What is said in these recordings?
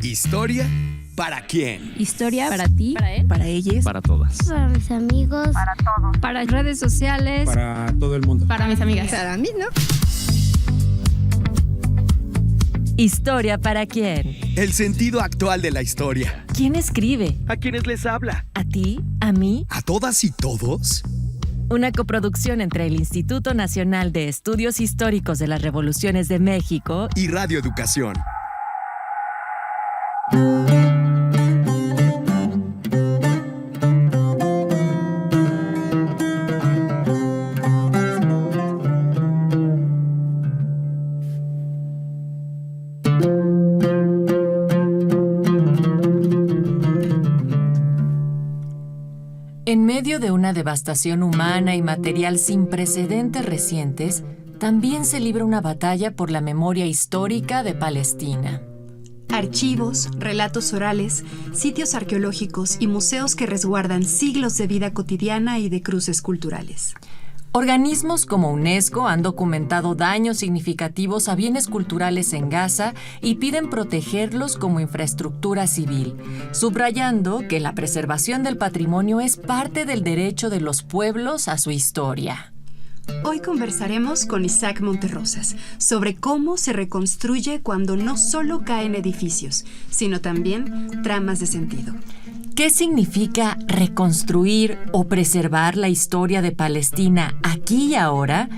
¿Historia para quién? Historia para ti, para él, para ellos, para todas, para mis amigos, para todos, para redes sociales, para todo el mundo, para mis amigas, para mí, ¿no? ¿Historia para quién? El sentido actual de la historia. ¿Quién escribe? ¿A quiénes les habla? ¿A ti? ¿A mí? ¿A todas y todos? Una coproducción entre el Instituto Nacional de Estudios Históricos de las Revoluciones de México y Radio Educación. En medio de una devastación humana y material sin precedentes recientes, también se libra una batalla por la memoria histórica de Palestina. Archivos, relatos orales, sitios arqueológicos y museos que resguardan siglos de vida cotidiana y de cruces culturales. Organismos como UNESCO han documentado daños significativos a bienes culturales en Gaza y piden protegerlos como infraestructura civil, subrayando que la preservación del patrimonio es parte del derecho de los pueblos a su historia. Hoy conversaremos con Isaac Monterrosas sobre cómo se reconstruye cuando no solo caen edificios, sino también tramas de sentido. ¿Qué significa reconstruir o preservar la historia de Palestina aquí y ahora?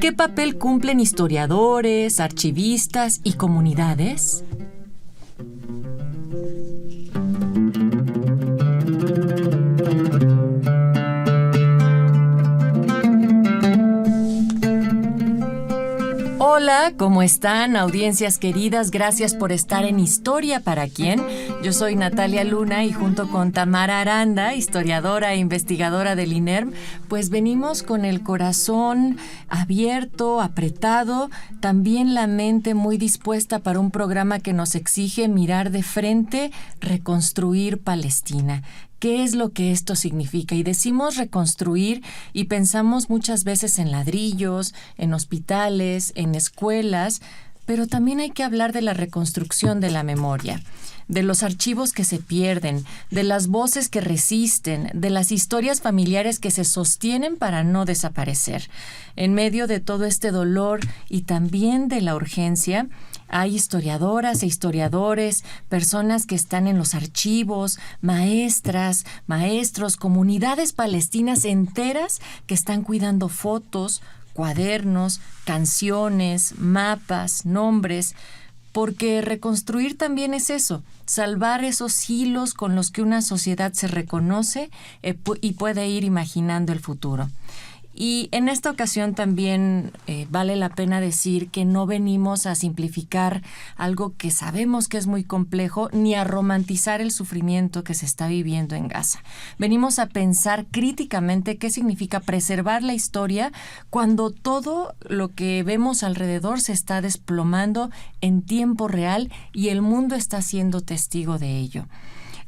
¿Qué papel cumplen historiadores, archivistas y comunidades? Hola, ¿cómo están, audiencias queridas? Gracias por estar en Historia para quién. Yo soy Natalia Luna y junto con Tamara Aranda, historiadora e investigadora del INERM, pues venimos con el corazón abierto, apretado, también la mente muy dispuesta para un programa que nos exige mirar de frente, reconstruir Palestina. ¿Qué es lo que esto significa? Y decimos reconstruir y pensamos muchas veces en ladrillos, en hospitales, en escuelas, pero también hay que hablar de la reconstrucción de la memoria, de los archivos que se pierden, de las voces que resisten, de las historias familiares que se sostienen para no desaparecer. En medio de todo este dolor y también de la urgencia, hay historiadoras e historiadores, personas que están en los archivos, maestras, maestros, comunidades palestinas enteras que están cuidando fotos, cuadernos, canciones, mapas, nombres, porque reconstruir también es eso, salvar esos hilos con los que una sociedad se reconoce y puede ir imaginando el futuro. Y en esta ocasión también vale la pena decir que no venimos a simplificar algo que sabemos que es muy complejo, ni a romantizar el sufrimiento que se está viviendo en Gaza. Venimos a pensar críticamente qué significa preservar la historia cuando todo lo que vemos alrededor se está desplomando en tiempo real y el mundo está siendo testigo de ello.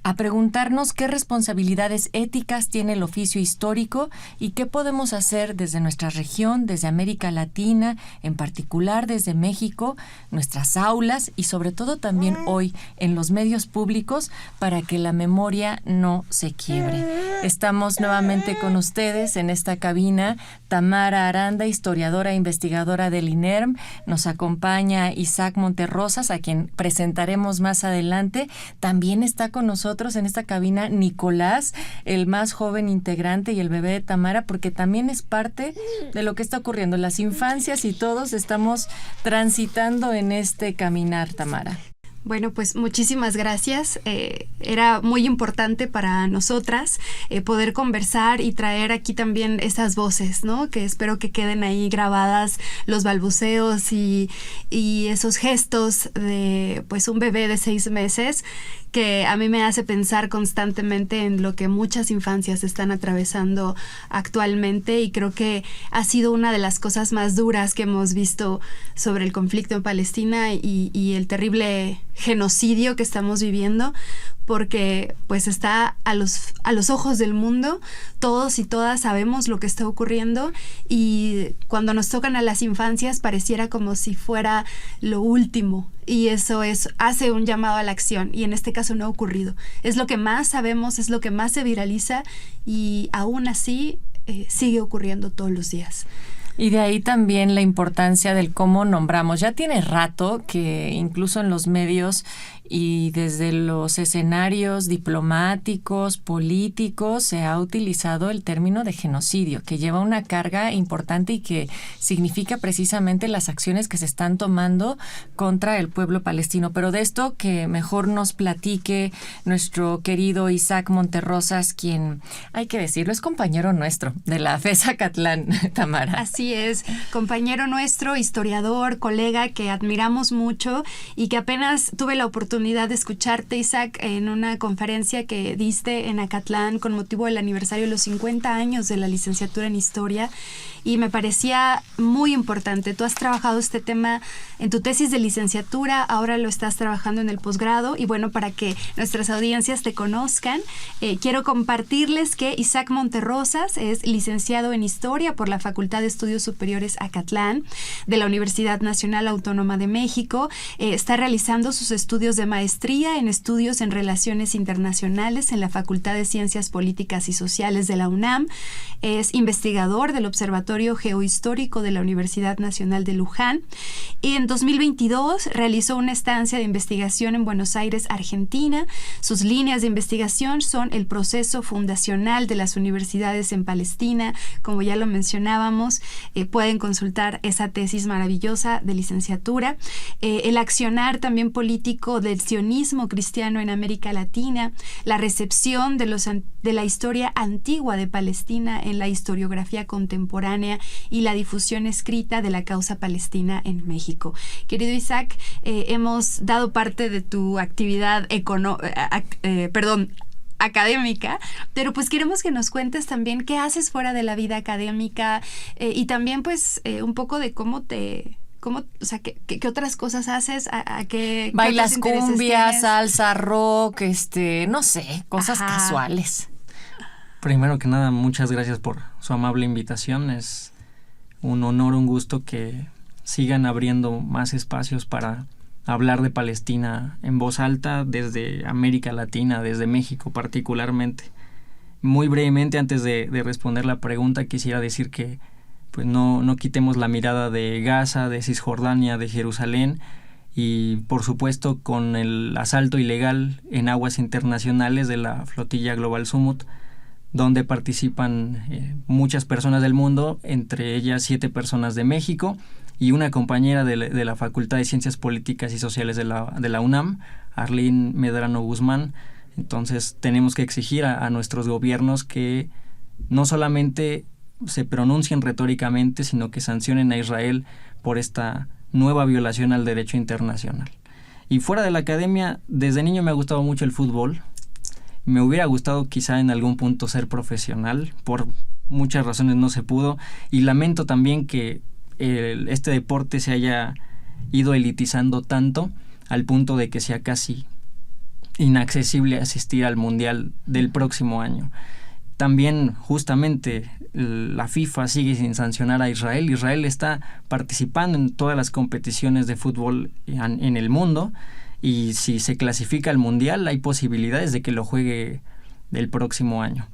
A preguntarnos qué responsabilidades éticas tiene el oficio histórico y qué podemos hacer desde nuestra región, desde América Latina, en particular desde México, nuestras aulas y sobre todo también hoy en los medios públicos para que la memoria no se quiebre. Estamos nuevamente con ustedes en esta cabina. Tamara Aranda, historiadora e investigadora del INERM. Nos acompaña Isaac Monterrosas, a quien presentaremos más adelante. También está con nosotros en esta cabina Nicolás, el más joven integrante y el bebé de Tamara, porque también es parte de lo que está ocurriendo. Las infancias y todos estamos transitando en este caminar, Tamara. Bueno, pues muchísimas gracias. Era muy importante para nosotras poder conversar y traer aquí también esas voces, ¿no? Que espero que queden ahí grabadas, los balbuceos y esos gestos de pues un bebé de 6 meses que a mí me hace pensar constantemente en lo que muchas infancias están atravesando actualmente, y creo que ha sido una de las cosas más duras que hemos visto sobre el conflicto en Palestina y el terrible genocidio que estamos viviendo, porque pues está a los ojos del mundo. Todos y todas sabemos lo que está ocurriendo, y cuando nos tocan a las infancias pareciera como si fuera lo último, y eso hace un llamado a la acción, y en este caso no ha ocurrido. Es lo que más sabemos, es lo que más se viraliza, y aún así sigue ocurriendo todos los días. Y de ahí también la importancia del cómo nombramos. Ya tiene rato que incluso en los medios y desde los escenarios diplomáticos, políticos, se ha utilizado el término de genocidio, que lleva una carga importante y que significa precisamente las acciones que se están tomando contra el pueblo palestino. Pero de esto que mejor nos platique nuestro querido Isaac Monterrosas, quien, hay que decirlo, es compañero nuestro de la FES Acatlán, Tamara. Así es, compañero nuestro, historiador, colega que admiramos mucho, y que apenas tuve la oportunidad de escucharte, Isaac, en una conferencia que diste en Acatlán con motivo del aniversario de los 50 años de la licenciatura en Historia, y me parecía muy importante. Tú has trabajado este tema en tu tesis de licenciatura, ahora lo estás trabajando en el posgrado, y bueno, para que nuestras audiencias te conozcan, quiero compartirles que Isaac Monterrosas es licenciado en Historia por la Facultad de Estudios Superiores Acatlán de la Universidad Nacional Autónoma de México. Está realizando sus estudios de maestría en estudios en relaciones internacionales en la Facultad de Ciencias Políticas y Sociales de la UNAM. Es investigador del Observatorio Geohistórico de la Universidad Nacional de Luján, y en 2022 realizó una estancia de investigación en Buenos Aires, Argentina. Sus líneas de investigación son el proceso fundacional de las universidades en Palestina. Como ya lo mencionábamos, pueden consultar esa tesis maravillosa de licenciatura. El accionar también político del sionismo cristiano en América Latina, la recepción de la historia antigua de Palestina en la historiografía contemporánea, y la difusión escrita de la causa palestina en México. Querido Isaac, hemos dado parte de tu actividad académica, pero pues queremos que nos cuentes también qué haces fuera de la vida académica, y también pues un poco de o sea, ¿qué otras cosas haces? ¿Qué bailas otros intereses cumbia, tienes? salsa, rock, no sé, cosas casuales. Primero que nada, muchas gracias por su amable invitación. Es un honor, un gusto que sigan abriendo más espacios para hablar de Palestina en voz alta desde América Latina, desde México particularmente. Muy brevemente, antes de responder la pregunta, quisiera decir que pues no quitemos la mirada de Gaza, de Cisjordania, de Jerusalén, y por supuesto con el asalto ilegal en aguas internacionales de la flotilla Global Summit, donde participan muchas personas del mundo, entre ellas 7 personas de México y una compañera de la Facultad de Ciencias Políticas y Sociales de la UNAM, Arlene Medrano Guzmán. Entonces tenemos que exigir a nuestros gobiernos que no solamente se pronuncien retóricamente, sino que sancionen a Israel por esta nueva violación al derecho internacional. Y fuera de la academia, desde niño me ha gustado mucho el fútbol. Me hubiera gustado quizá en algún punto ser profesional, por muchas razones no se pudo, y lamento también que este deporte se haya ido elitizando tanto al punto de que sea casi inaccesible asistir al Mundial del próximo año. También justamente la FIFA sigue sin sancionar a Israel. Israel está participando en todas las competiciones de fútbol en el mundo, y si se clasifica al Mundial hay posibilidades de que lo juegue el próximo año.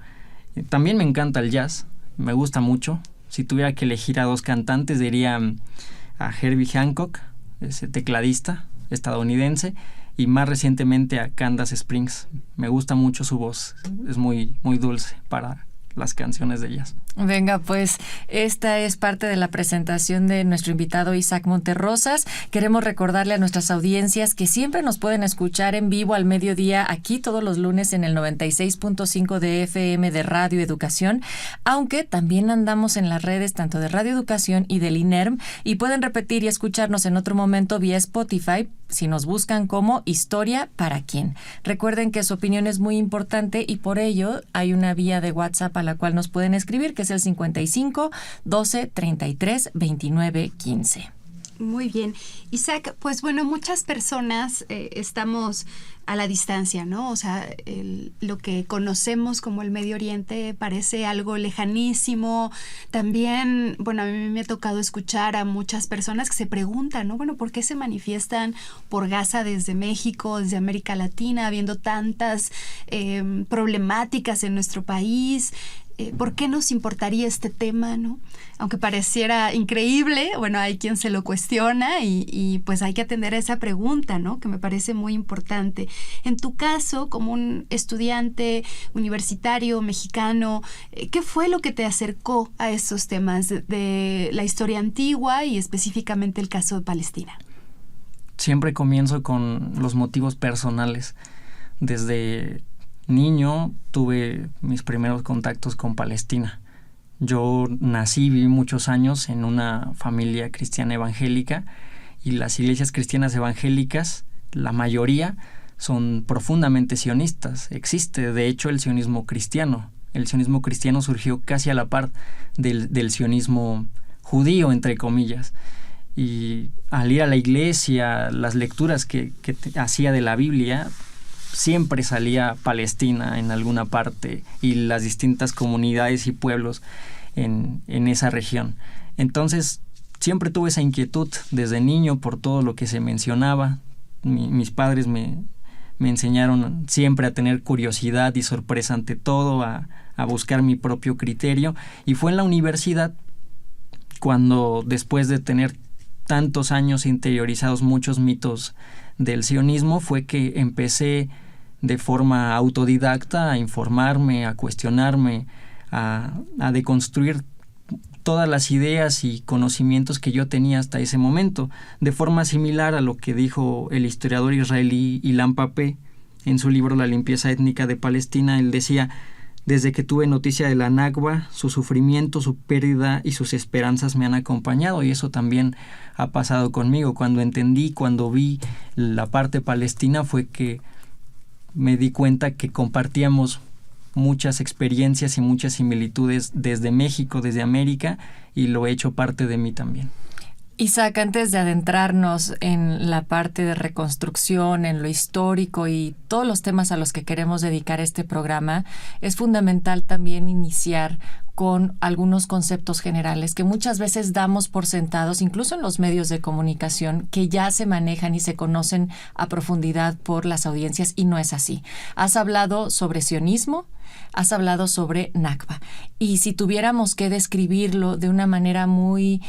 También me encanta el jazz, me gusta mucho. Si tuviera que elegir a 2 cantantes, diría a Herbie Hancock, ese tecladista estadounidense, y más recientemente a Candace Springs. Me gusta mucho su voz, es muy, muy dulce para las canciones de jazz. Venga, pues esta es parte de la presentación de nuestro invitado Isaac Monterrosas. Queremos recordarle a nuestras audiencias que siempre nos pueden escuchar en vivo al mediodía aquí todos los lunes en el 96.5 de FM de Radio Educación, aunque también andamos en las redes tanto de Radio Educación y del INERM, y pueden repetir y escucharnos en otro momento vía Spotify si nos buscan como Historia para quién. Recuerden que su opinión es muy importante, y por ello hay una vía de WhatsApp a la cual nos pueden escribir, que es el 55 12 33 29 15. Muy bien. Isaac, pues bueno, muchas personas estamos a la distancia, ¿no? O sea, lo que conocemos como el Medio Oriente parece algo lejanísimo. También, bueno, a mí me ha tocado escuchar a muchas personas que se preguntan, ¿no? Bueno, ¿por qué se manifiestan por Gaza desde México, desde América Latina, habiendo tantas problemáticas en nuestro país? ¿Por qué nos importaría este tema, no? Aunque pareciera increíble, bueno, hay quien se lo cuestiona y pues hay que atender a esa pregunta, ¿no? Que me parece muy importante. En tu caso, como un estudiante universitario mexicano, ¿qué fue lo que te acercó a esos temas de la historia antigua y específicamente el caso de Palestina? Siempre comienzo con los motivos personales. Desde niño tuve mis primeros contactos con Palestina. Yo nací, viví muchos años en una familia cristiana evangélica y las iglesias cristianas evangélicas, la mayoría, son profundamente sionistas. Existe, de hecho, el sionismo cristiano. El sionismo cristiano surgió casi a la par del sionismo judío, entre comillas. Y al ir a la iglesia, las lecturas que hacía de la Biblia, siempre salía Palestina en alguna parte y las distintas comunidades y pueblos en esa región. Entonces, siempre tuve esa inquietud desde niño por todo lo que se mencionaba. Mis padres me enseñaron siempre a tener curiosidad y sorpresa ante todo, a buscar mi propio criterio. Y fue en la universidad cuando, después de tener tantos años interiorizados muchos mitos del sionismo, fue que empecé de forma autodidacta a informarme, a cuestionarme, a deconstruir todas las ideas y conocimientos que yo tenía hasta ese momento, de forma similar a lo que dijo el historiador israelí Ilan Pappé en su libro La limpieza étnica de Palestina. Él decía: desde que tuve noticia de la Nakba, su sufrimiento, su pérdida y sus esperanzas me han acompañado, y eso también ha pasado conmigo. Cuando vi la parte palestina, fue que me di cuenta que compartíamos muchas experiencias y muchas similitudes desde México, desde América, y lo he hecho parte de mí también. Isaac, antes de adentrarnos en la parte de reconstrucción, en lo histórico y todos los temas a los que queremos dedicar este programa, es fundamental también iniciar con algunos conceptos generales que muchas veces damos por sentados, incluso en los medios de comunicación, que ya se manejan y se conocen a profundidad por las audiencias, y no es así. Has hablado sobre sionismo, has hablado sobre Nakba, y si tuviéramos que describirlo de una manera muy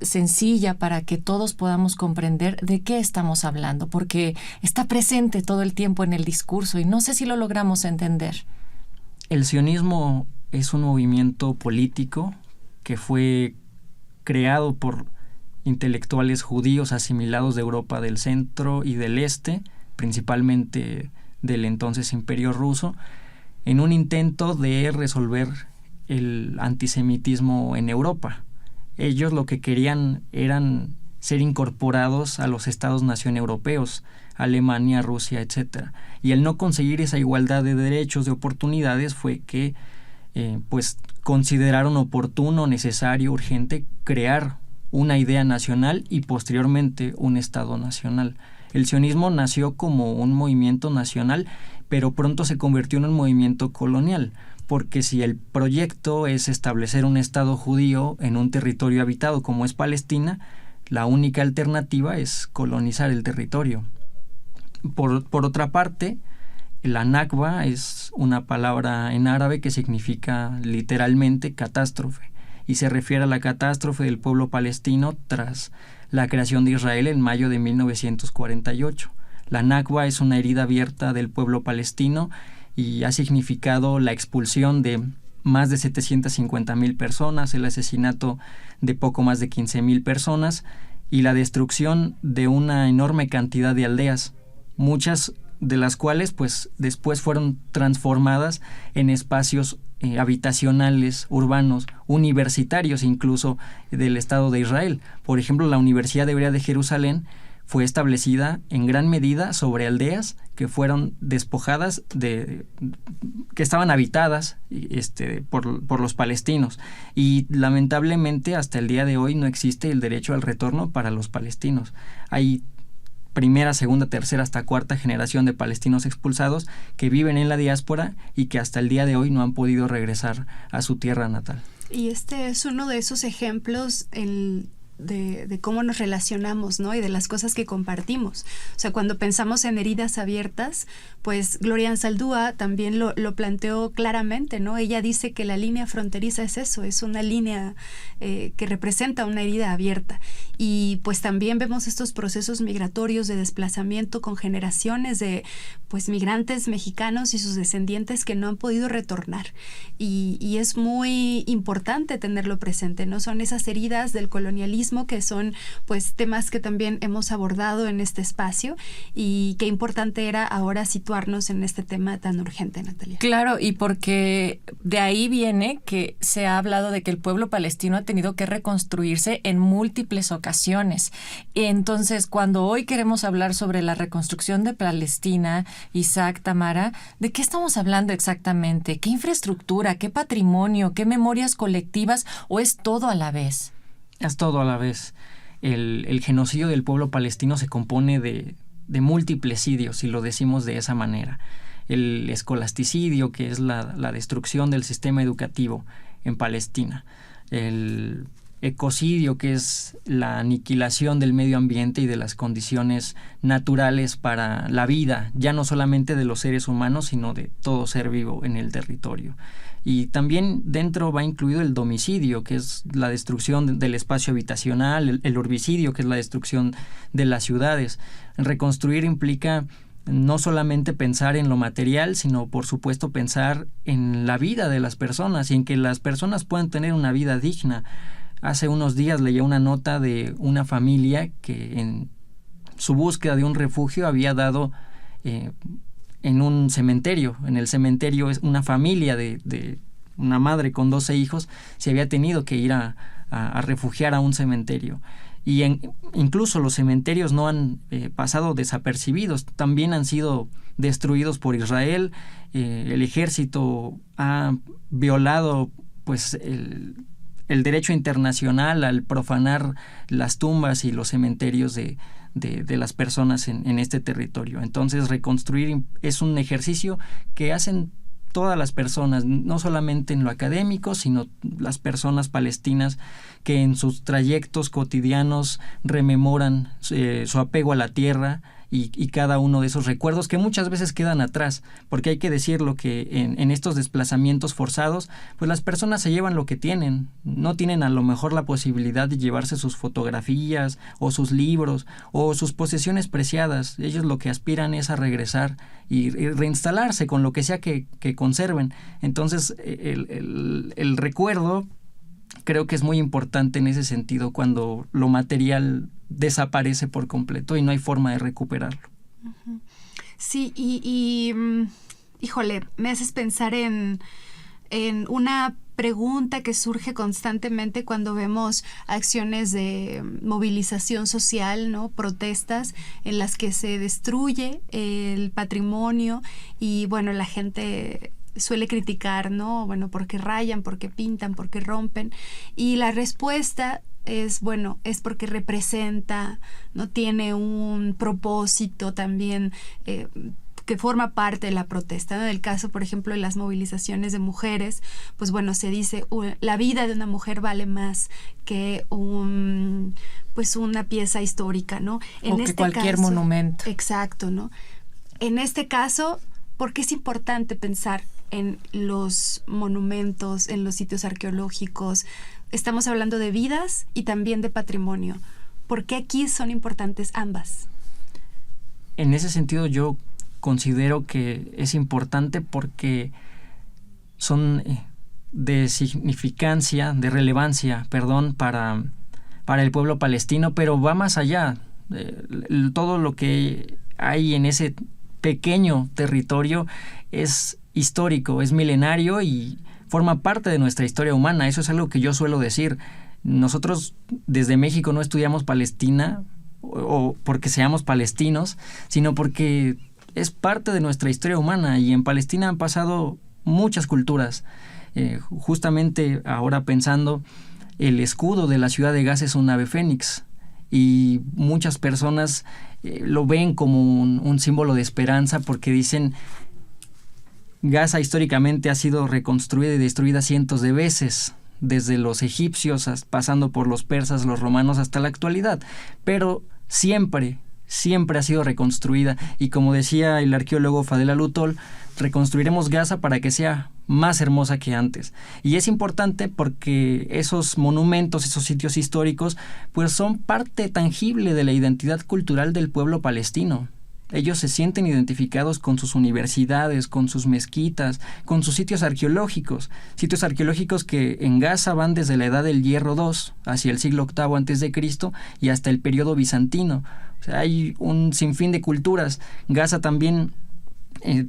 sencilla para que todos podamos comprender de qué estamos hablando, porque está presente todo el tiempo en el discurso y no sé si lo logramos entender. El sionismo es un movimiento político que fue creado por intelectuales judíos asimilados de Europa del centro y del este, principalmente del entonces Imperio Ruso, en un intento de resolver el antisemitismo en Europa. Ellos lo que querían eran ser incorporados a los estados-nación europeos, Alemania, Rusia, etc. Y al no conseguir esa igualdad de derechos, de oportunidades, fue que pues consideraron oportuno, necesario, urgente crear una idea nacional y posteriormente un Estado nacional. El sionismo nació como un movimiento nacional, pero pronto se convirtió en un movimiento colonial, porque si el proyecto es establecer un Estado judío en un territorio habitado como es Palestina, la única alternativa es colonizar el territorio. Por otra parte, la Nakba es una palabra en árabe que significa literalmente catástrofe, y se refiere a la catástrofe del pueblo palestino tras la creación de Israel en mayo de 1948. La Nakba es una herida abierta del pueblo palestino y ha significado la expulsión de más de 750,000 personas, el asesinato de poco más de 15,000 personas y la destrucción de una enorme cantidad de aldeas, muchas de las cuales pues después fueron transformadas en espacios habitacionales, urbanos, universitarios incluso del Estado de Israel. Por ejemplo, la Universidad Hebrea de Jerusalén fue establecida en gran medida sobre aldeas que fueron despojadas que estaban habitadas por los palestinos, y lamentablemente hasta el día de hoy no existe el derecho al retorno para los palestinos. Hay primera, segunda, tercera hasta cuarta generación de palestinos expulsados que viven en la diáspora y que hasta el día de hoy no han podido regresar a su tierra natal. Y este es uno de esos ejemplos de cómo nos relacionamos, ¿no? Y de las cosas que compartimos. O sea, cuando pensamos en heridas abiertas, pues Gloria Anzaldúa también lo planteó claramente, ¿no? Ella dice que la línea fronteriza es eso, es una línea que representa una herida abierta. Y pues también vemos estos procesos migratorios de desplazamiento con generaciones de pues migrantes mexicanos y sus descendientes que no han podido retornar. Y es muy importante tenerlo presente, ¿no? Son esas heridas del colonialismo que son pues temas que también hemos abordado en este espacio, y qué importante era ahora situarnos en este tema tan urgente, Natalia. Claro, y porque de ahí viene que se ha hablado de que el pueblo palestino ha tenido que reconstruirse en múltiples ocasiones. Entonces, cuando hoy queremos hablar sobre la reconstrucción de Palestina, Isaac, Tamara, ¿de qué estamos hablando exactamente? ¿Qué infraestructura, qué patrimonio, qué memorias colectivas, o es todo a la vez? Es todo a la vez. El genocidio del pueblo palestino se compone de múltiples sidios, si lo decimos de esa manera. El escolasticidio, que es la destrucción del sistema educativo en Palestina. El ecocidio, que es la aniquilación del medio ambiente y de las condiciones naturales para la vida, ya no solamente de los seres humanos, sino de todo ser vivo en el territorio. Y también dentro va incluido el domicidio, que es la destrucción del espacio habitacional, el urbicidio, que es la destrucción de las ciudades. Reconstruir implica no solamente pensar en lo material, sino por supuesto pensar en la vida de las personas y en que las personas puedan tener una vida digna. Hace unos días leí una nota de una familia que en su búsqueda de un refugio había dado en un cementerio. En el cementerio es una familia de una madre con 12 hijos se había tenido que ir a refugiar a un cementerio. Y incluso los cementerios no han pasado desapercibidos, también han sido destruidos por Israel. El ejército ha violado pues el derecho internacional al profanar las tumbas y los cementerios de las personas en este territorio. Entonces, reconstruir es un ejercicio que hacen todas las personas, no solamente en lo académico, sino las personas palestinas que en sus trayectos cotidianos rememoran su apego a la tierra y cada uno de esos recuerdos que muchas veces quedan atrás, porque hay que decirlo que en estos desplazamientos forzados, pues las personas se llevan lo que tienen, no tienen a lo mejor la posibilidad de llevarse sus fotografías o sus libros o sus posesiones preciadas. Ellos lo que aspiran es a regresar y reinstalarse con lo que sea que conserven. Entonces el recuerdo creo que es muy importante en ese sentido cuando lo material desaparece por completo y no hay forma de recuperarlo. Sí, híjole, me haces pensar en una pregunta que surge constantemente cuando vemos acciones de movilización social, ¿no? Protestas en las que se destruye el patrimonio y, bueno, la gente suele criticar, ¿no? Bueno, porque rayan, porque pintan, porque rompen. Y la respuesta es, bueno, es porque representa, ¿no? Tiene un propósito también que forma parte de la protesta, ¿no? En el caso, por ejemplo, de las movilizaciones de mujeres, pues bueno, se dice la vida de una mujer vale más que una pieza histórica, ¿no? O que cualquier monumento. Exacto, ¿no? En este caso, ¿por qué es importante pensar en los monumentos, en los sitios arqueológicos? Estamos hablando de vidas y también de patrimonio. ¿Por qué aquí son importantes ambas? En ese sentido, yo considero que es importante porque son de significancia, de relevancia, para el pueblo palestino, pero va más allá. Todo lo que hay en ese pequeño territorio es histórico, es milenario y forma parte de nuestra historia humana. Eso es algo que yo suelo decir. Nosotros desde México no estudiamos Palestina o porque seamos palestinos, sino porque es parte de nuestra historia humana, y en Palestina han pasado muchas culturas. Justamente ahora pensando, el escudo de la ciudad de Gaza es un ave fénix, y muchas personas lo ven como un símbolo de esperanza, porque dicen: Gaza históricamente ha sido reconstruida y destruida cientos de veces, desde los egipcios pasando por los persas, los romanos, hasta la actualidad, pero siempre ha sido reconstruida, y como decía el arqueólogo Fadel Alutol, reconstruiremos Gaza para que sea más hermosa que antes. Y es importante porque esos monumentos, esos sitios históricos, pues son parte tangible de la identidad cultural del pueblo palestino. Ellos se sienten identificados con sus universidades, con sus mezquitas, con sus sitios arqueológicos que en Gaza van desde la Edad del Hierro II, hacia el siglo VIII a.C., y hasta el periodo bizantino. O sea, hay un sinfín de culturas. Gaza también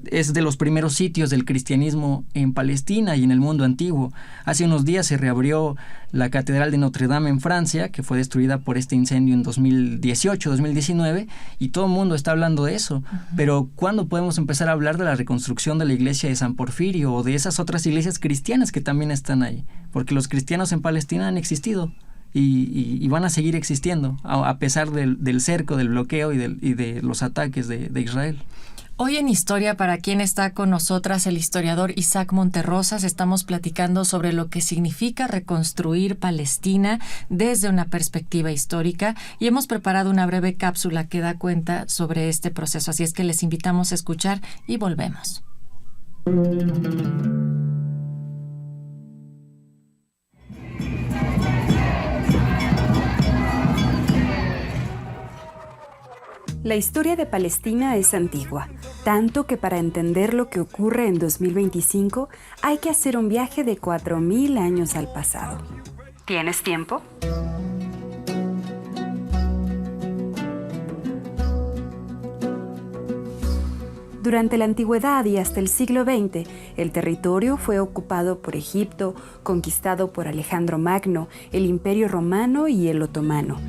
es de los primeros sitios del cristianismo en Palestina y en el mundo antiguo. Hace unos días se reabrió la Catedral de Notre Dame en Francia, que fue destruida por este incendio en 2018-2019, y todo el mundo está hablando de eso. Pero ¿cuándo podemos empezar a hablar de la reconstrucción de la iglesia de San Porfirio o de esas otras iglesias cristianas que también están ahí? Porque los cristianos en Palestina han existido y van a seguir existiendo a pesar del cerco, del bloqueo y de los ataques de Israel. Hoy en Historia para Quien está con nosotras, el historiador Isaac Monterrosas, estamos platicando sobre lo que significa reconstruir Palestina desde una perspectiva histórica, y hemos preparado una breve cápsula que da cuenta sobre este proceso, así es que les invitamos a escuchar y volvemos. La historia de Palestina es antigua, tanto que para entender lo que ocurre en 2025 hay que hacer un viaje de 4.000 años al pasado. ¿Tienes tiempo? Durante la antigüedad y hasta el siglo XX, el territorio fue ocupado por Egipto, conquistado por Alejandro Magno, el Imperio Romano y el Otomano.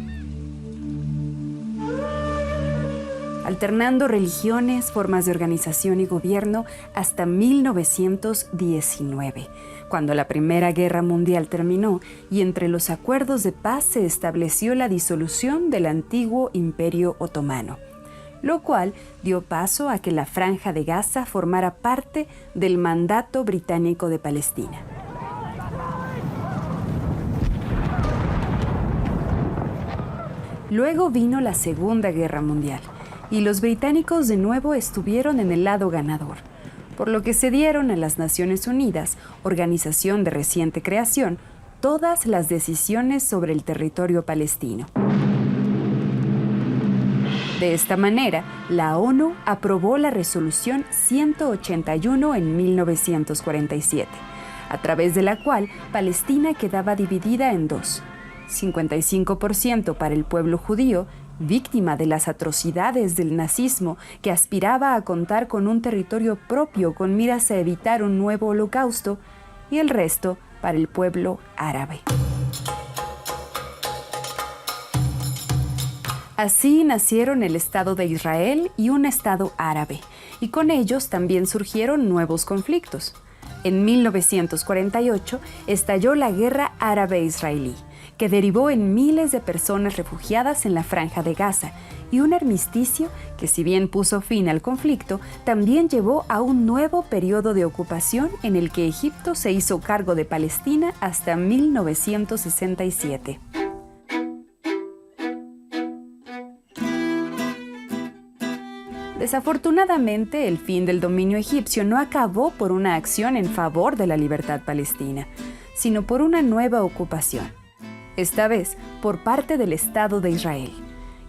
Alternando religiones, formas de organización y gobierno hasta 1919, cuando la Primera Guerra Mundial terminó y entre los acuerdos de paz se estableció la disolución del antiguo Imperio Otomano, lo cual dio paso a que la Franja de Gaza formara parte del mandato británico de Palestina. Luego vino la Segunda Guerra Mundial, y los británicos de nuevo estuvieron en el lado ganador, por lo que cedieron a las Naciones Unidas, organización de reciente creación, todas las decisiones sobre el territorio palestino. De esta manera, la ONU aprobó la Resolución 181 en 1947, a través de la cual Palestina quedaba dividida en dos: 55% para el pueblo judío, víctima de las atrocidades del nazismo, que aspiraba a contar con un territorio propio con miras a evitar un nuevo holocausto, y el resto para el pueblo árabe. Así nacieron el Estado de Israel y un Estado árabe, y con ellos también surgieron nuevos conflictos. En 1948 estalló la Guerra Árabe-Israelí, que derivó en miles de personas refugiadas en la Franja de Gaza, y un armisticio que, si bien puso fin al conflicto, también llevó a un nuevo periodo de ocupación en el que Egipto se hizo cargo de Palestina hasta 1967. Desafortunadamente, el fin del dominio egipcio no acabó por una acción en favor de la libertad palestina, sino por una nueva ocupación, esta vez por parte del Estado de Israel,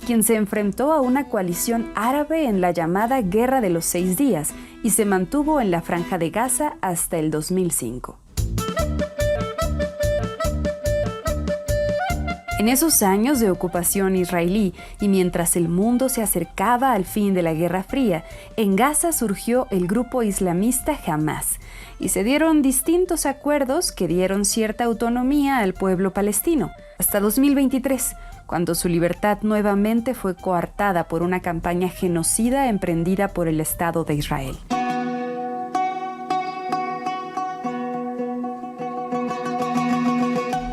quien se enfrentó a una coalición árabe en la llamada Guerra de los 6 Días y se mantuvo en la Franja de Gaza hasta el 2005. En esos años de ocupación israelí y mientras el mundo se acercaba al fin de la Guerra Fría, en Gaza surgió el grupo islamista Hamás y se dieron distintos acuerdos que dieron cierta autonomía al pueblo palestino, hasta 2023, cuando su libertad nuevamente fue coartada por una campaña genocida emprendida por el Estado de Israel.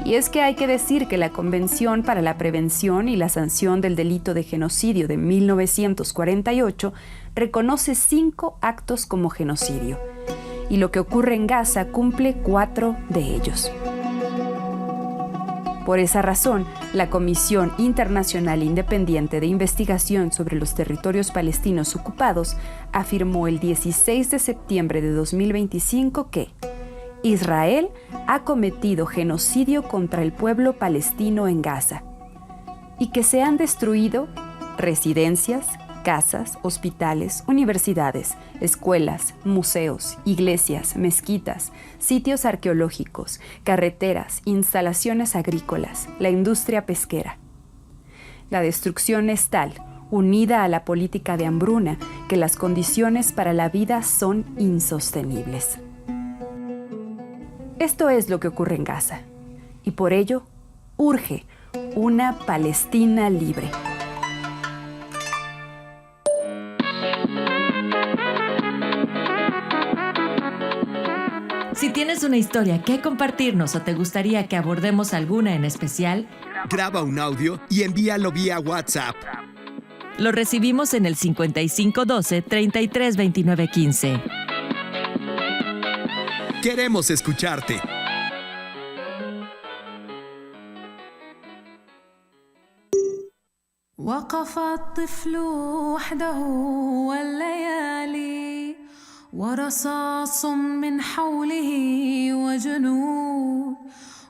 Y es que hay que decir que la Convención para la Prevención y la Sanción del Delito de Genocidio de 1948 reconoce 5 actos como genocidio, y lo que ocurre en Gaza cumple 4 de ellos. Por esa razón, la Comisión Internacional Independiente de Investigación sobre los Territorios Palestinos Ocupados afirmó el 16 de septiembre de 2025 que Israel ha cometido genocidio contra el pueblo palestino en Gaza y que se han destruido residencias, casas, hospitales, universidades, escuelas, museos, iglesias, mezquitas, sitios arqueológicos, carreteras, instalaciones agrícolas, la industria pesquera. La destrucción es tal, unida a la política de hambruna, que las condiciones para la vida son insostenibles. Esto es lo que ocurre en Gaza, y por ello urge una Palestina libre. Si tienes una historia que compartirnos o te gustaría que abordemos alguna en especial, Graba un audio y envíalo vía WhatsApp. lo recibimos en el 5512-332915. Queremos escucharte. وقف الطفل وحده والليالي ورصاص من حوله وجنود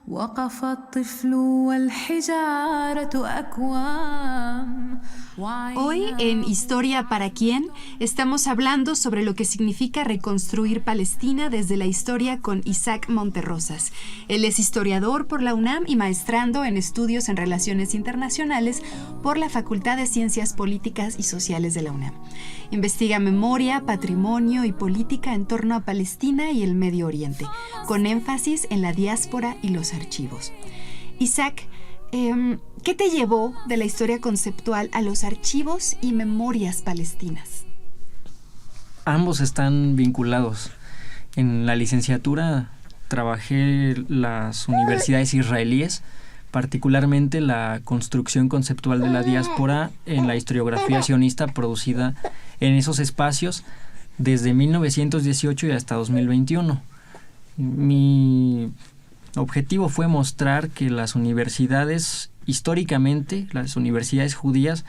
وقف الطفل والحجارة أكوام. Hoy en Historia para quién estamos hablando sobre lo que significa reconstruir Palestina desde la historia con Isaac Monterrosas. Él es historiador por la UNAM y maestrando en estudios en relaciones internacionales por la Facultad de Ciencias Políticas y Sociales de la UNAM. Investiga memoria, patrimonio y política en torno a Palestina y el Medio Oriente, con énfasis en la diáspora y los archivos. Isaac, ¿qué te llevó de la historia conceptual a los archivos y memorias palestinas? Ambos están vinculados. En la licenciatura trabajé las universidades israelíes, particularmente la construcción conceptual de la diáspora en la historiografía sionista producida en esos espacios desde 1918 y hasta 2021. Mi objetivo fue mostrar que las universidades, históricamente, las universidades judías,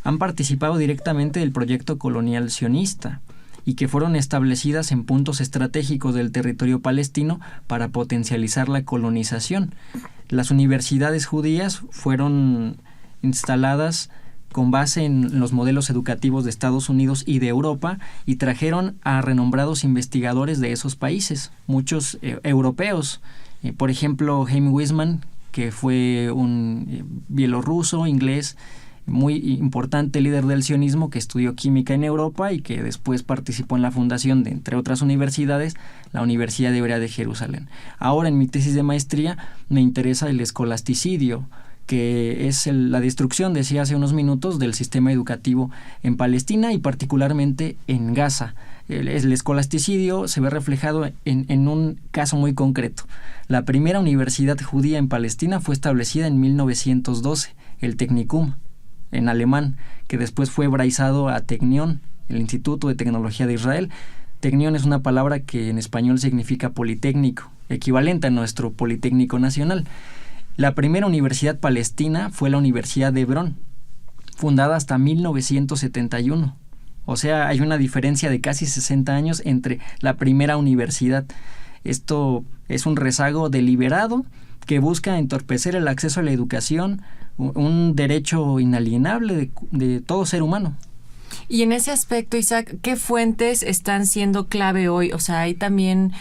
han participado directamente del proyecto colonial sionista y que fueron establecidas en puntos estratégicos del territorio palestino para potencializar la colonización. Las universidades judías fueron instaladas con base en los modelos educativos de Estados Unidos y de Europa y trajeron a renombrados investigadores de esos países, muchos europeos. Por ejemplo, Chaim Weizmann, que fue un bielorruso, inglés, muy importante líder del sionismo, que estudió química en Europa y que después participó en la fundación de, entre otras universidades, la Universidad Hebrea de Jerusalén. Ahora, en mi tesis de maestría, me interesa el escolasticidio, que es la destrucción, decía hace unos minutos, del sistema educativo en Palestina y particularmente en Gaza. El escolasticidio se ve reflejado en un caso muy concreto. La primera universidad judía en Palestina fue establecida en 1912, el Technikum, en alemán, que después fue hebraizado a Technion, el Instituto de Tecnología de Israel. Technion es una palabra que en español significa politécnico, equivalente a nuestro Politécnico Nacional. La primera universidad palestina fue la Universidad de Hebrón, fundada hasta 1971. O sea, hay una diferencia de casi 60 años entre la primera universidad. Esto es un rezago deliberado que busca entorpecer el acceso a la educación, un derecho inalienable de todo ser humano. Y en ese aspecto, Isaac, ¿qué fuentes están siendo clave hoy? O sea, hay también,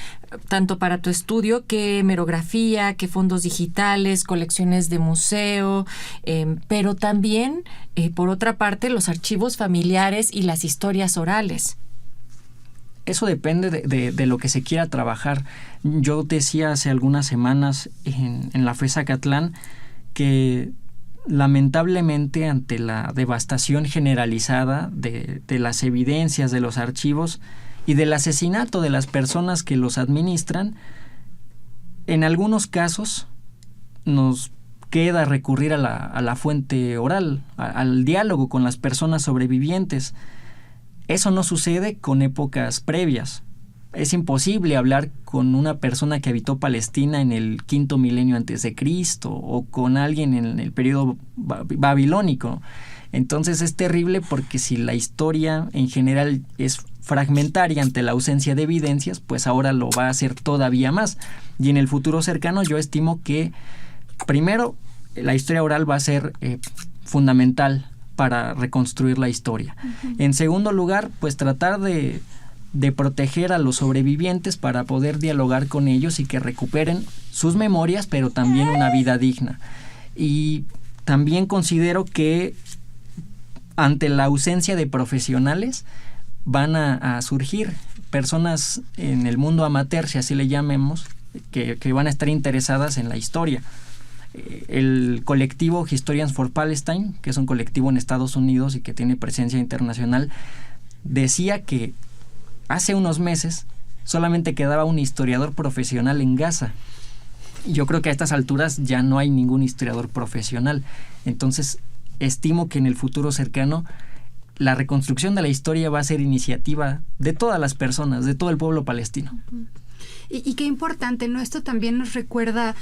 tanto para tu estudio, qué hemerografía, qué fondos digitales, colecciones de museo, pero también, por otra parte, los archivos familiares y las historias orales. Eso depende de lo que se quiera trabajar. Yo decía hace algunas semanas en la FES Acatlán que lamentablemente, ante la devastación generalizada de las evidencias, de los archivos y del asesinato de las personas que los administran, en algunos casos nos queda recurrir a la fuente oral, al diálogo con las personas sobrevivientes. Eso no sucede con épocas previas. Es imposible hablar con una persona que habitó Palestina en el 5º milenio antes de Cristo o con alguien en el periodo babilónico. Entonces es terrible porque si la historia en general es fragmentaria ante la ausencia de evidencias, pues ahora lo va a hacer todavía más. Y en el futuro cercano yo estimo que, primero, la historia oral va a ser fundamental para reconstruir la historia. Uh-huh. En segundo lugar, pues tratar de proteger a los sobrevivientes para poder dialogar con ellos y que recuperen sus memorias, pero también una vida digna. Y también considero que ante la ausencia de profesionales van a surgir personas en el mundo amateur, si así le llamemos, que van a estar interesadas en la historia. El colectivo Historians for Palestine, que es un colectivo en Estados Unidos y que tiene presencia internacional, decía que hace unos meses solamente quedaba un historiador profesional en Gaza. Yo creo que a estas alturas ya no hay ningún historiador profesional. Entonces, estimo que en el futuro cercano la reconstrucción de la historia va a ser iniciativa de todas las personas, de todo el pueblo palestino. Y qué importante, ¿no? Esto también nos recuerda,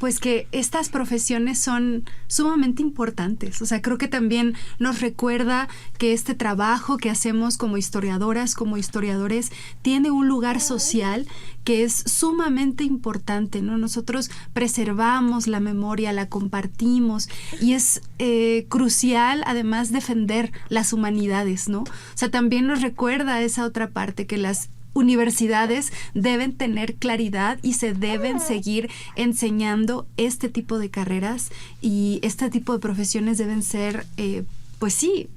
pues que estas profesiones son sumamente importantes. O sea, creo que también nos recuerda que este trabajo que hacemos como historiadoras, como historiadores, tiene un lugar social que es sumamente importante, ¿no? Nosotros preservamos la memoria, la compartimos y es crucial además defender las humanidades, ¿no? O sea, también nos recuerda esa otra parte, que las universidades deben tener claridad y se deben seguir enseñando este tipo de carreras, y este tipo de profesiones deben ser, pues sí,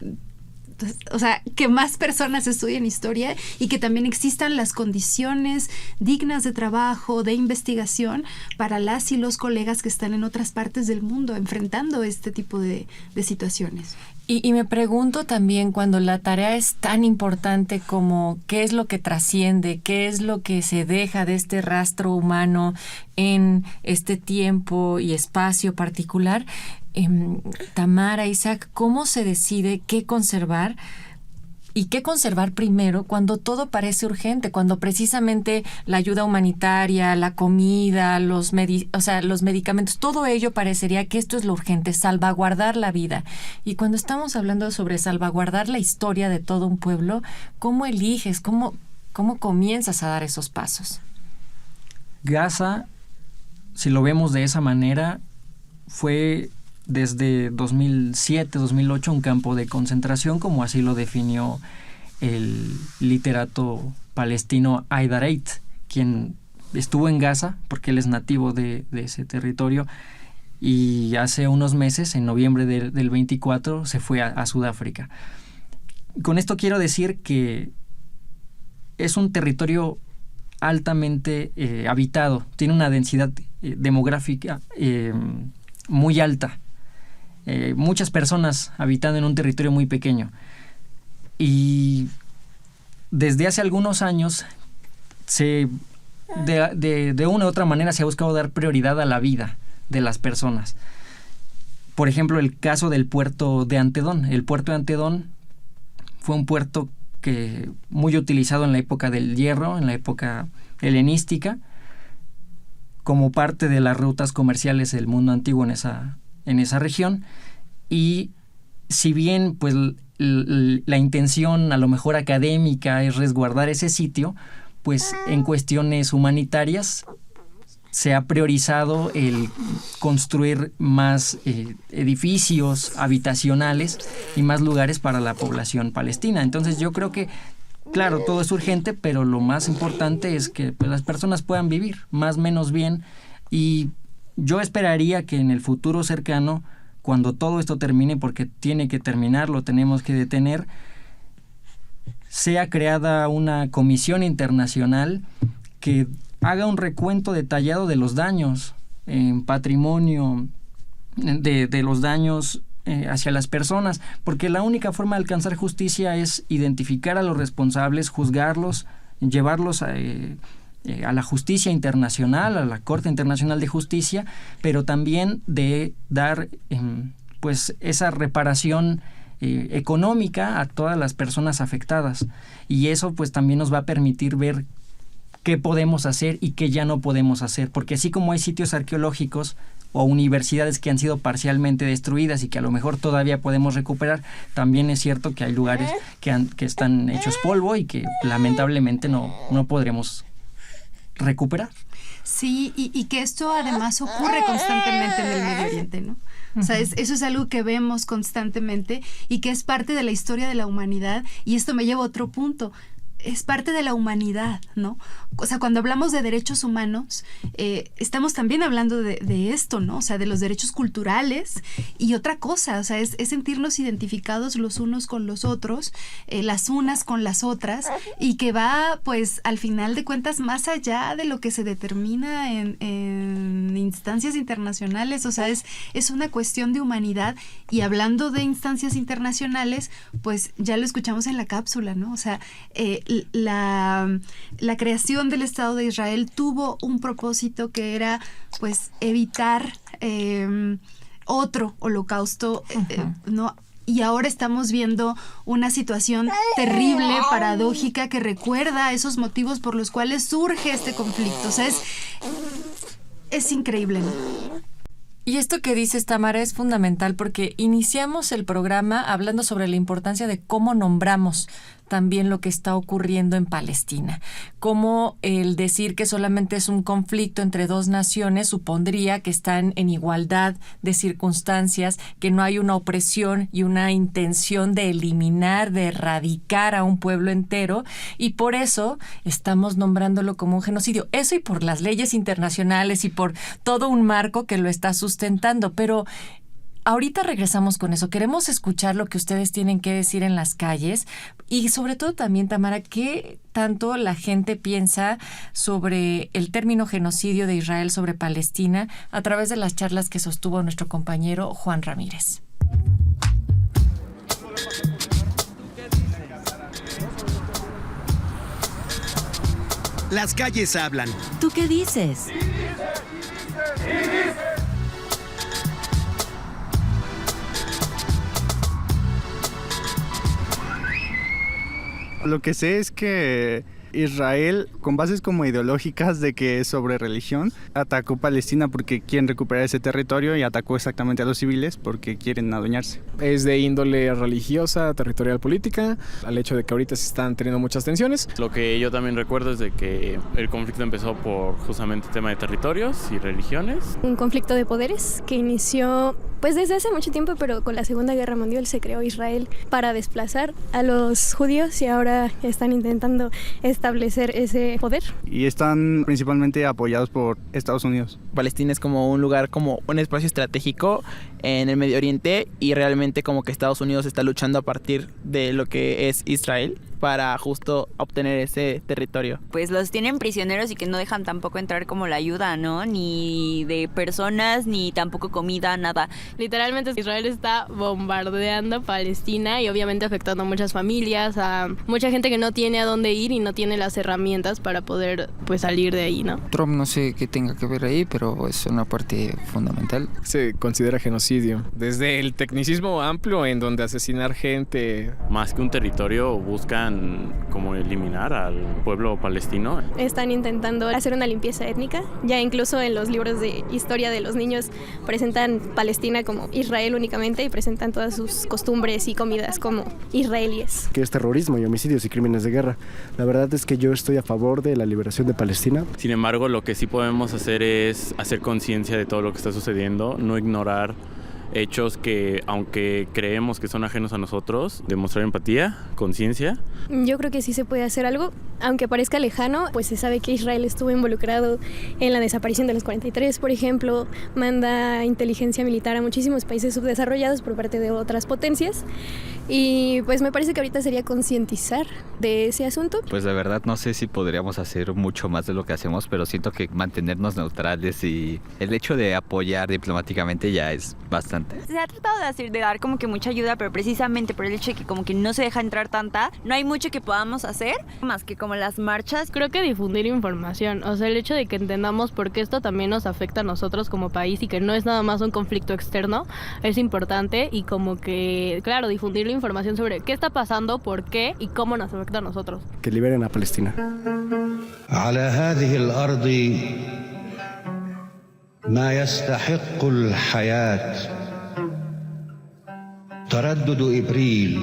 o sea, que más personas estudien historia y que también existan las condiciones dignas de trabajo, de investigación para las y los colegas que están en otras partes del mundo enfrentando este tipo de situaciones. Y me pregunto también, cuando la tarea es tan importante como qué es lo que trasciende, qué es lo que se deja de este rastro humano en este tiempo y espacio particular, Tamara, Isaac, ¿cómo se decide qué conservar? ¿Y qué conservar primero cuando todo parece urgente? Cuando precisamente la ayuda humanitaria, la comida, los medicamentos, todo ello parecería que esto es lo urgente, salvaguardar la vida. Y cuando estamos hablando sobre salvaguardar la historia de todo un pueblo, ¿cómo eliges? ¿Cómo comienzas a dar esos pasos? Gaza, si lo vemos de esa manera, fue desde 2007, 2008 un campo de concentración, como así lo definió el literato palestino Haidar Eidt, quien estuvo en Gaza porque él es nativo de ese territorio, y hace unos meses, en noviembre del 24, se fue a Sudáfrica. Con esto quiero decir que es un territorio altamente habitado, tiene una densidad demográfica muy alta. Muchas personas habitando en un territorio muy pequeño, y desde hace algunos años de una u otra manera se ha buscado dar prioridad a la vida de las personas. Por ejemplo, el caso del puerto de Antedón. El puerto de Antedón fue un puerto que muy utilizado en la época del hierro, en la época helenística, como parte de las rutas comerciales del mundo antiguo en esa región. Y si bien pues la intención a lo mejor académica es resguardar ese sitio, pues en cuestiones humanitarias se ha priorizado el construir más edificios habitacionales y más lugares para la población palestina. Entonces yo creo que, claro, todo es urgente, pero lo más importante es que pues, las personas puedan vivir más o menos bien, y yo esperaría que en el futuro cercano, cuando todo esto termine, porque tiene que terminar, lo tenemos que detener, sea creada una comisión internacional que haga un recuento detallado de los daños en patrimonio, de los daños hacia las personas, porque la única forma de alcanzar justicia es identificar a los responsables, juzgarlos, llevarlos a la justicia internacional, a la Corte Internacional de Justicia, pero también de dar pues esa reparación económica a todas las personas afectadas, y eso pues también nos va a permitir ver qué podemos hacer y qué ya no podemos hacer, porque así como hay sitios arqueológicos o universidades que han sido parcialmente destruidas y que a lo mejor todavía podemos recuperar, también es cierto que hay lugares que están hechos polvo y que lamentablemente no podremos recuperar. Sí, y que esto además ocurre constantemente en el Medio Oriente, ¿no? O sea, eso es algo que vemos constantemente y que es parte de la historia de la humanidad, y esto me lleva a otro punto. Es parte de la humanidad, ¿no? O sea, cuando hablamos de derechos humanos, estamos también hablando de esto, ¿no? O sea, de los derechos culturales y otra cosa, o sea, es sentirnos identificados los unos con los otros, las unas con las otras, y que va, pues, al final de cuentas, más allá de lo que se determina en instancias internacionales. O sea, es una cuestión de humanidad, y hablando de instancias internacionales, pues, ya lo escuchamos en la cápsula, ¿no? O sea, la creación del Estado de Israel tuvo un propósito que era, pues, evitar otro holocausto, ¿no? Y ahora estamos viendo una situación terrible, paradójica, que recuerda esos motivos por los cuales surge este conflicto. O sea, es increíble, ¿no? Y esto que dices, Tamara, es fundamental, porque iniciamos el programa hablando sobre la importancia de cómo nombramos también lo que está ocurriendo en Palestina. Cómo el decir que solamente es un conflicto entre dos naciones supondría que están en igualdad de circunstancias, que no hay una opresión y una intención de eliminar, de erradicar a un pueblo entero, y por eso estamos nombrándolo como un genocidio. Eso, y por las leyes internacionales y por todo un marco que lo está sustentando. Pero ahorita regresamos con eso. Queremos escuchar lo que ustedes tienen que decir en las calles, y sobre todo también, Tamara, ¿qué tanto la gente piensa sobre el término genocidio de Israel sobre Palestina a través de las charlas que sostuvo nuestro compañero Juan Ramírez? Las calles hablan. ¿Tú qué dices? Lo que sé es que Israel, con bases como ideológicas de que es sobre religión, atacó Palestina porque quieren recuperar ese territorio, y atacó exactamente a los civiles porque quieren adueñarse. Es de índole religiosa, territorial, política, al hecho de que ahorita se están teniendo muchas tensiones. Lo que yo también recuerdo es de que el conflicto empezó por justamente el tema de territorios y religiones. Un conflicto de poderes que inició pues desde hace mucho tiempo, pero con la Segunda Guerra Mundial se creó Israel para desplazar a los judíos, y ahora están intentando establecer ese poder. Y están principalmente apoyados por Estados Unidos. Palestina es como un lugar, como un espacio estratégico en el Medio Oriente, y realmente como que Estados Unidos está luchando a partir de lo que es Israel para justo obtener ese territorio. Pues los tienen prisioneros y que no dejan tampoco entrar como la ayuda, ¿no? Ni de personas, ni tampoco comida, nada. Literalmente Israel está bombardeando Palestina y obviamente afectando a muchas familias, a mucha gente que no tiene a dónde ir y no tiene las herramientas para poder pues salir de ahí, ¿no? Trump no sé qué tenga que ver ahí, pero es una parte fundamental. Se considera genocidio. Desde el tecnicismo amplio en donde asesinar gente. Más que un territorio, buscan como eliminar al pueblo palestino. Están intentando hacer una limpieza étnica. Ya incluso en los libros de historia de los niños presentan Palestina como Israel únicamente, y presentan todas sus costumbres y comidas como israelíes. Que es terrorismo y homicidios y crímenes de guerra. La verdad es que yo estoy a favor de la liberación de Palestina. Sin embargo, lo que sí podemos hacer es hacer conciencia de todo lo que está sucediendo, no ignorar hechos que, aunque creemos que son ajenos a nosotros, demostrar empatía, conciencia. Yo creo que sí se puede hacer algo, aunque parezca lejano, pues se sabe que Israel estuvo involucrado en la desaparición de los 43, por ejemplo, manda inteligencia militar a muchísimos países subdesarrollados por parte de otras potencias, Y pues me parece que ahorita sería concientizar de ese asunto. Pues de verdad no sé si podríamos hacer mucho más de lo que hacemos, pero siento que mantenernos neutrales y el hecho de apoyar diplomáticamente ya es bastante. Se ha tratado de dar como que mucha ayuda, pero precisamente por el hecho de que como que no se deja entrar tanta, no hay mucho que podamos hacer, más que como las marchas. Creo que difundir información, o sea, el hecho de que entendamos por qué esto también nos afecta a nosotros como país y que no es nada más un conflicto externo, es importante, y como que, claro, difundir la información sobre qué está pasando, por qué y cómo nos afecta a nosotros. Que liberen a Palestina. على هذه الأرض ما يستحق الحياة تردد إبريل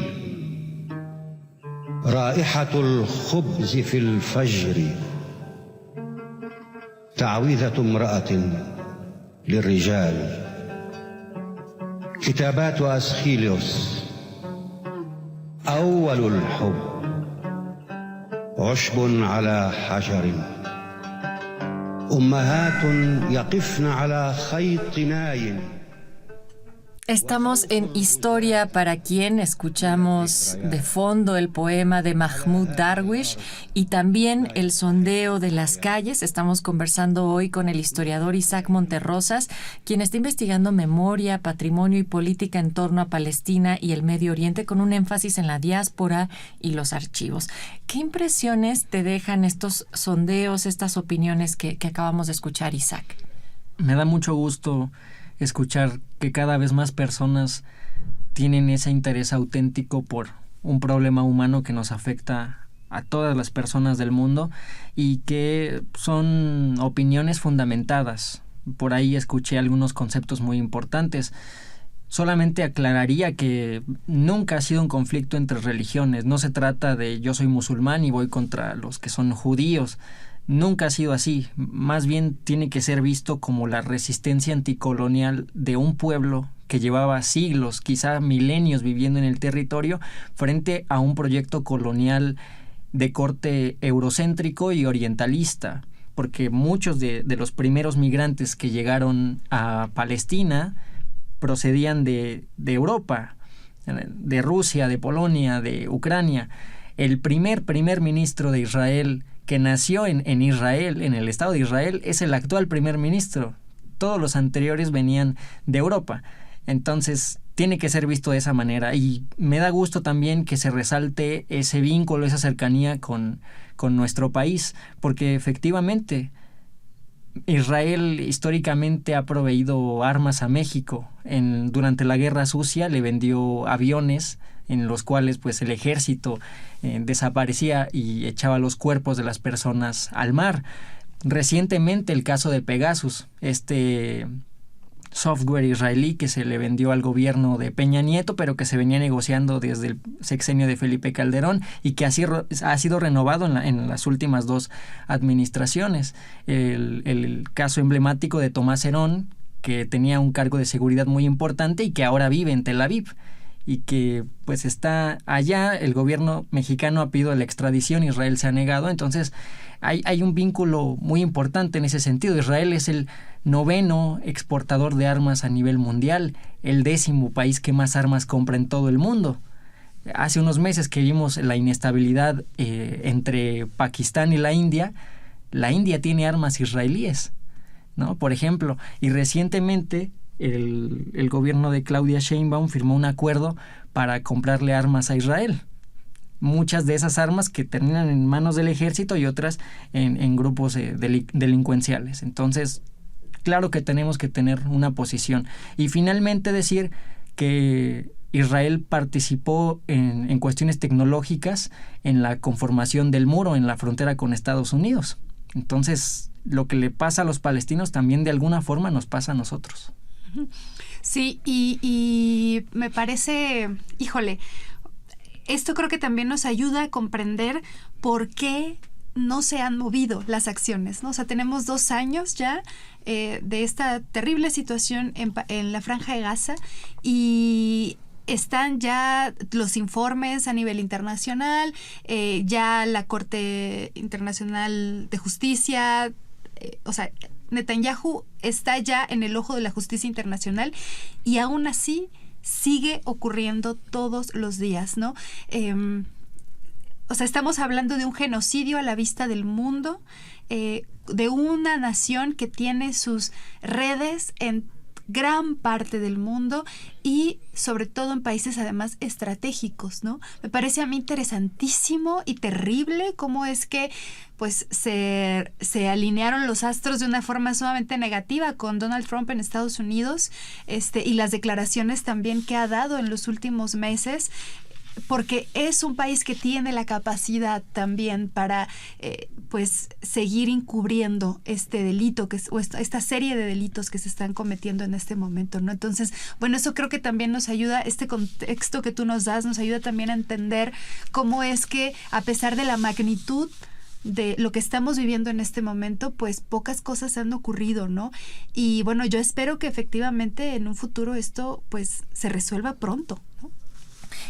رائحة الخبز في الفجر تعويذة امرأة للرجال كتابات أسخيليوس أول الحب عشب على حجر أمهات يقفن على خيط ناي. Estamos en Historia para quien escuchamos de fondo el poema de Mahmoud Darwish y también el sondeo de las calles. Estamos conversando hoy con el historiador Isaac Monterrosas, quien está investigando memoria, patrimonio y política en torno a Palestina y el Medio Oriente, con un énfasis en la diáspora y los archivos. ¿Qué impresiones te dejan estos sondeos, estas opiniones que acabamos de escuchar, Isaac? Me da mucho gusto escuchar que cada vez más personas tienen ese interés auténtico por un problema humano que nos afecta a todas las personas del mundo y que son opiniones fundamentadas. Por ahí escuché algunos conceptos muy importantes. Solamente aclararía que nunca ha sido un conflicto entre religiones. No se trata de yo soy musulmán y voy contra los que son judíos. Nunca ha sido así, más bien tiene que ser visto como la resistencia anticolonial de un pueblo que llevaba siglos, quizá milenios viviendo en el territorio, frente a un proyecto colonial de corte eurocéntrico y orientalista, porque muchos de los primeros migrantes que llegaron a Palestina procedían de Europa, de Rusia, de Polonia, de Ucrania. El primer ministro de Israel que nació en Israel, en el Estado de Israel, es el actual primer ministro. Todos los anteriores venían de Europa. Entonces, tiene que ser visto de esa manera. Y me da gusto también que se resalte ese vínculo, esa cercanía con nuestro país, porque efectivamente Israel históricamente ha proveído armas a México. Durante la Guerra Sucia le vendió aviones en los cuales pues el ejército desaparecía y echaba los cuerpos de las personas al mar. Recientemente el caso de Pegasus, este software israelí que se le vendió al gobierno de Peña Nieto, pero que se venía negociando desde el sexenio de Felipe Calderón y que ha sido renovado en las últimas dos administraciones. El caso emblemático de Tomás Herón, que tenía un cargo de seguridad muy importante y que ahora vive en Tel Aviv y que pues está allá. El gobierno mexicano ha pedido la extradición, Israel se ha negado. Entonces hay un vínculo muy importante en ese sentido. Israel es el 9º exportador de armas a nivel mundial, el 10º país que más armas compra en todo el mundo. Hace unos meses que vimos la inestabilidad entre Pakistán y la India tiene armas israelíes, ¿no? Por ejemplo, y recientemente el gobierno de Claudia Sheinbaum firmó un acuerdo para comprarle armas a Israel. Muchas de esas armas que terminan en manos del ejército y otras en grupos delincuenciales. Entonces, claro que tenemos que tener una posición. Y finalmente decir que Israel participó en cuestiones tecnológicas en la conformación del muro en la frontera con Estados Unidos. Entonces, lo que le pasa a los palestinos también de alguna forma nos pasa a nosotros. Sí, y me parece, híjole, esto creo que también nos ayuda a comprender por qué no se han movido las acciones, ¿no? O sea, tenemos 2 años ya de esta terrible situación en la Franja de Gaza y están ya los informes a nivel internacional, ya la Corte Internacional de Justicia, o sea, Netanyahu está ya en el ojo de la justicia internacional y aún así sigue ocurriendo todos los días, ¿no? O sea, estamos hablando de un genocidio a la vista del mundo, de una nación que tiene sus redes en gran parte del mundo y sobre todo en países además estratégicos, ¿no? Me parece a mí interesantísimo y terrible cómo es que pues se alinearon los astros de una forma sumamente negativa con Donald Trump en Estados Unidos, y las declaraciones también que ha dado en los últimos meses, porque es un país que tiene la capacidad también para pues seguir encubriendo este delito esta serie de delitos que se están cometiendo en este momento, ¿no? Entonces, bueno, eso creo que también nos ayuda, este contexto que tú nos das nos ayuda también a entender cómo es que a pesar de la magnitud de lo que estamos viviendo en este momento, pues pocas cosas han ocurrido, ¿no? Y bueno, yo espero que efectivamente en un futuro esto pues se resuelva pronto, ¿no?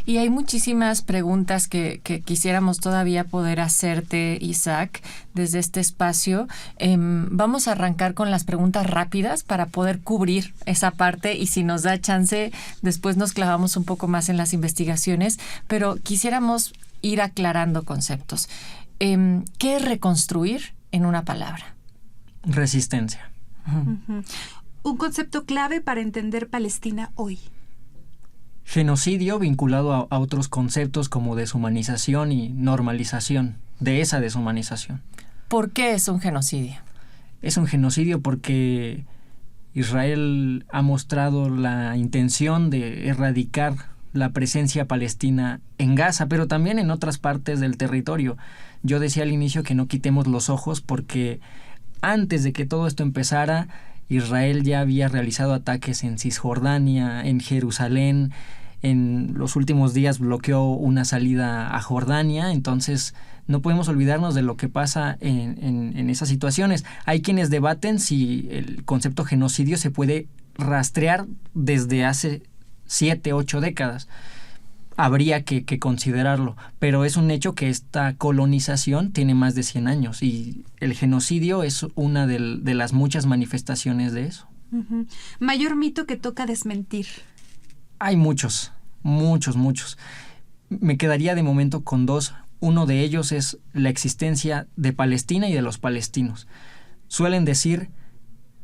Y hay muchísimas preguntas que quisiéramos todavía poder hacerte, Isaac, desde este espacio. Vamos a arrancar con las preguntas rápidas para poder cubrir esa parte y si nos da chance, después nos clavamos un poco más en las investigaciones, pero quisiéramos ir aclarando conceptos. ¿Qué es reconstruir en una palabra? Resistencia. Uh-huh. Un concepto clave para entender Palestina hoy. Genocidio vinculado a otros conceptos como deshumanización y normalización de esa deshumanización. ¿Por qué es un genocidio? Es un genocidio porque Israel ha mostrado la intención de erradicar la presencia palestina en Gaza, pero también en otras partes del territorio. Yo decía al inicio que no quitemos los ojos porque antes de que todo esto empezara, Israel ya había realizado ataques en Cisjordania, en Jerusalén. En los últimos días bloqueó una salida a Jordania, entonces no podemos olvidarnos de lo que pasa en esas situaciones. Hay quienes debaten si el concepto genocidio se puede rastrear desde hace 7, 8 décadas. Habría que considerarlo, pero es un hecho que esta colonización tiene más de 100 años y el genocidio es una de las muchas manifestaciones de eso. Uh-huh. Mayor mito que toca desmentir. Hay muchos. Me quedaría de momento con 2. Uno de ellos es la existencia de Palestina y de los palestinos. Suelen decir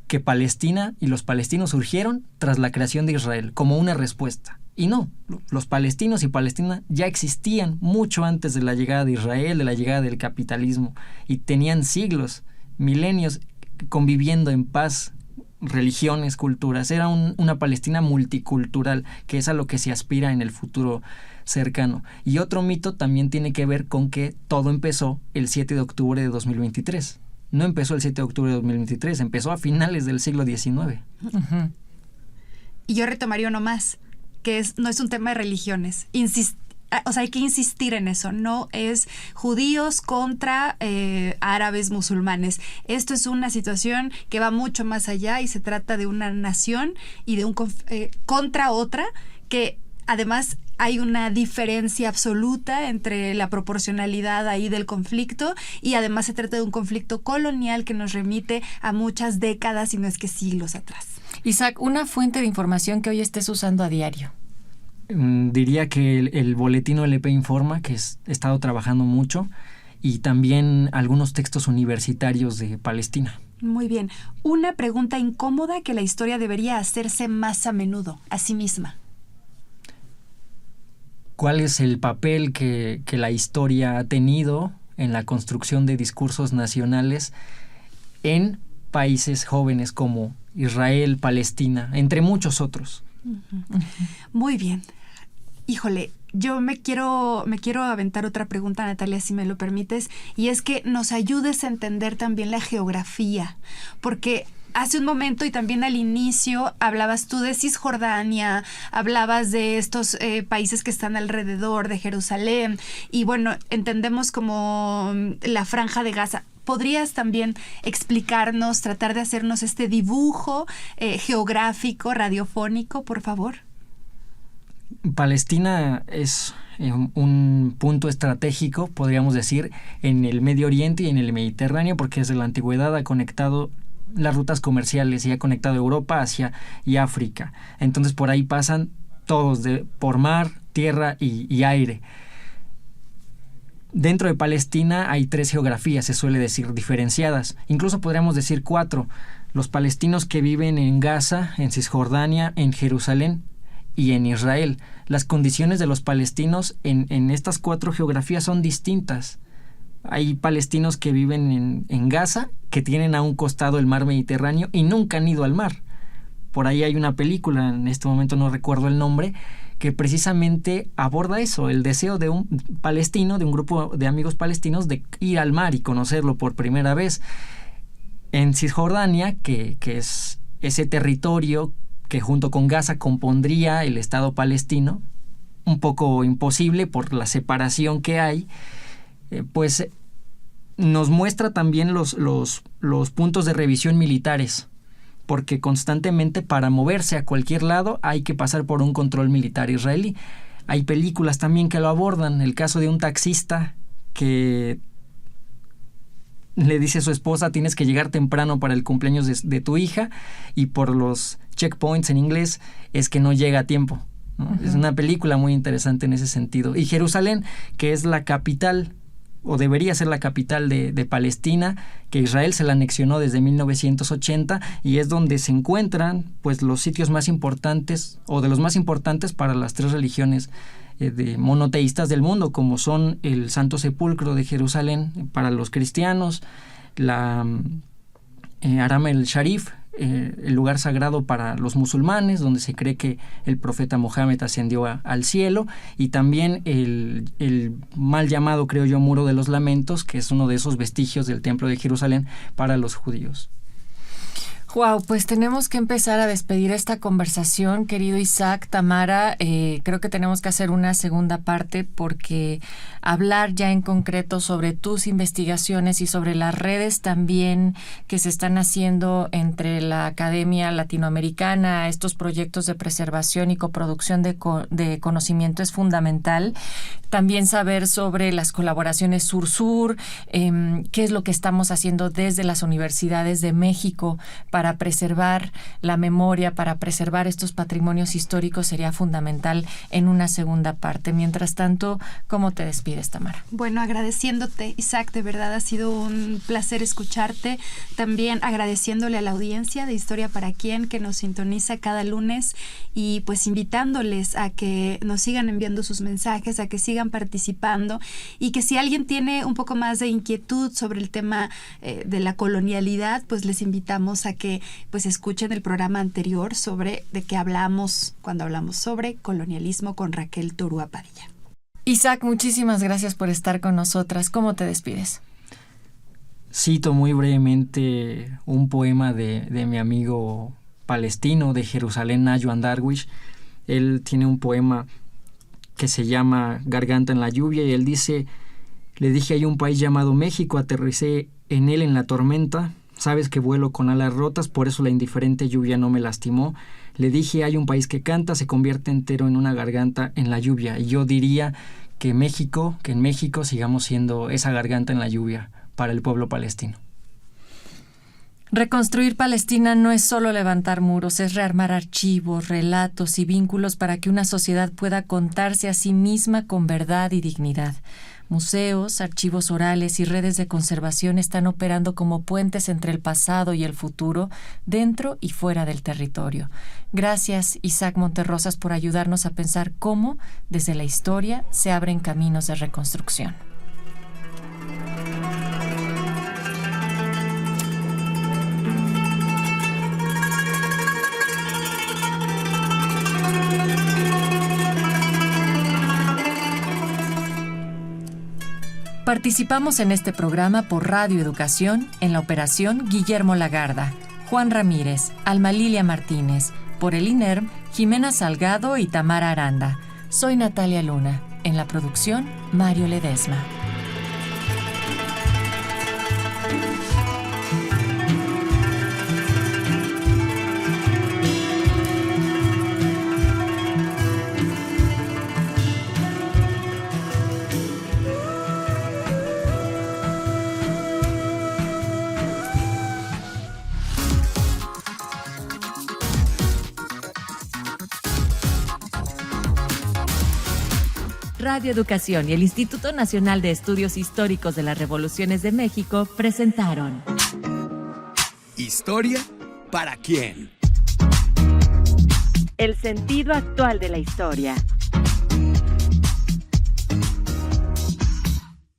que Palestina y los palestinos surgieron tras la creación de Israel, como una respuesta. Y no, los palestinos y Palestina ya existían mucho antes de la llegada de Israel, de la llegada del capitalismo, y tenían siglos, milenios conviviendo en paz, religiones, culturas. Era una Palestina multicultural, que es a lo que se aspira en el futuro cercano. Y otro mito también tiene que ver con que todo empezó el 7 de octubre de 2023. No empezó el 7 de octubre de 2023, empezó a finales del siglo XIX. Uh-huh. Y yo retomaría uno más, que no es un tema de religiones. Hay que insistir en eso. No es judíos contra árabes, musulmanes. Esto es una situación que va mucho más allá y se trata de una nación y de un contra otra, que además hay una diferencia absoluta entre la proporcionalidad ahí del conflicto y además se trata de un conflicto colonial que nos remite a muchas décadas, si no es que siglos atrás. Isaac, una fuente de información que hoy estés usando a diario. Diría que el boletín OLP Informa, que he estado trabajando mucho, y también algunos textos universitarios de Palestina. Muy bien. Una pregunta incómoda que la historia debería hacerse más a menudo, a sí misma. ¿Cuál es el papel que la historia ha tenido en la construcción de discursos nacionales en países jóvenes como Israel, Palestina, entre muchos otros? Uh-huh. Muy bien. Híjole, yo me quiero aventar otra pregunta, Natalia, si me lo permites, y es que nos ayudes a entender también la geografía, porque hace un momento y también al inicio hablabas tú de Cisjordania, hablabas de estos países que están alrededor de Jerusalén y bueno, entendemos como la Franja de Gaza. ¿Podrías también explicarnos, tratar de hacernos este dibujo geográfico, radiofónico, por favor? Palestina es un punto estratégico, podríamos decir, en el Medio Oriente y en el Mediterráneo, porque desde la antigüedad ha conectado las rutas comerciales y ha conectado Europa, Asia y África. Entonces por ahí pasan todos, por mar, tierra y aire. Dentro de Palestina hay 3 geografías, se suele decir, diferenciadas. Incluso podríamos decir 4. Los palestinos que viven en Gaza, en Cisjordania, en Jerusalén y en Israel. Las condiciones de los palestinos en estas 4 geografías son distintas. Hay palestinos que viven en Gaza, que tienen a un costado el mar Mediterráneo y nunca han ido al mar. Por ahí hay una película, en este momento no recuerdo el nombre, que precisamente aborda eso, el deseo de un palestino, de un grupo de amigos palestinos, de ir al mar y conocerlo por primera vez. En Cisjordania, que es ese territorio que junto con Gaza compondría el Estado palestino, un poco imposible por la separación que hay, pues nos muestra también los puntos de revisión militares, porque constantemente para moverse a cualquier lado hay que pasar por un control militar israelí. Hay películas también que lo abordan, el caso de un taxista que le dice a su esposa: tienes que llegar temprano para el cumpleaños de tu hija, y por los checkpoints en inglés es que no llega a tiempo, ¿no? Uh-huh. Es una película muy interesante en ese sentido. Y Jerusalén, que es la capital, o debería ser la capital de Palestina, que Israel se la anexionó desde 1980, y es donde se encuentran pues los sitios más importantes, o de los más importantes para las 3 religiones de monoteístas del mundo, como son el Santo Sepulcro de Jerusalén para los cristianos, la Haram el Sharif, el lugar sagrado para los musulmanes, donde se cree que el profeta Mohammed ascendió al cielo, y también el mal llamado, creo yo, Muro de los Lamentos, que es uno de esos vestigios del Templo de Jerusalén para los judíos. Wow, pues tenemos que empezar a despedir esta conversación, querido Isaac, Tamara. Creo que tenemos que hacer una segunda parte, porque hablar ya en concreto sobre tus investigaciones y sobre las redes también que se están haciendo entre la Academia Latinoamericana, estos proyectos de preservación y coproducción de conocimiento es fundamental. También saber sobre las colaboraciones sur-sur, qué es lo que estamos haciendo desde las universidades de México para preservar la memoria, para preservar estos patrimonios históricos, sería fundamental en una segunda parte. Mientras tanto, ¿cómo te despides, Tamara? Bueno, agradeciéndote, Isaac, de verdad ha sido un placer escucharte. También agradeciéndole a la audiencia de Historia para Quién, que nos sintoniza cada lunes, y pues invitándoles a que nos sigan enviando sus mensajes, a que sigan participando, y que si alguien tiene un poco más de inquietud sobre el tema de la colonialidad, pues les invitamos a que pues escuchen el programa anterior de qué hablamos cuando hablamos sobre colonialismo con Raquel Torúa Padilla. Isaac, muchísimas gracias por estar con nosotras. ¿Cómo te despides? Cito muy brevemente un poema de mi amigo palestino de Jerusalén, Najwan Darwish. Él tiene un poema que se llama Garganta en la lluvia, y él dice: le dije, hay un país llamado México, aterricé en él en la tormenta. Sabes que vuelo con alas rotas, por eso la indiferente lluvia no me lastimó. Le dije, hay un país que canta, se convierte entero en una garganta en la lluvia. Y yo diría que en México sigamos siendo esa garganta en la lluvia para el pueblo palestino. Reconstruir Palestina no es solo levantar muros, es rearmar archivos, relatos y vínculos para que una sociedad pueda contarse a sí misma con verdad y dignidad. Museos, archivos orales y redes de conservación están operando como puentes entre el pasado y el futuro, dentro y fuera del territorio. Gracias, Isaac Monterrosas, por ayudarnos a pensar cómo, desde la historia, se abren caminos de reconstrucción. Participamos en este programa por Radio Educación, en la operación Guillermo Lagarda, Juan Ramírez, Alma Lilia Martínez, por el INERM, Jimena Salgado y Tamara Aranda. Soy Natalia Luna, en la producción Mario Ledesma. Radio Educación y el Instituto Nacional de Estudios Históricos de las Revoluciones de México presentaron ¿Historia para quién? El sentido actual de la historia.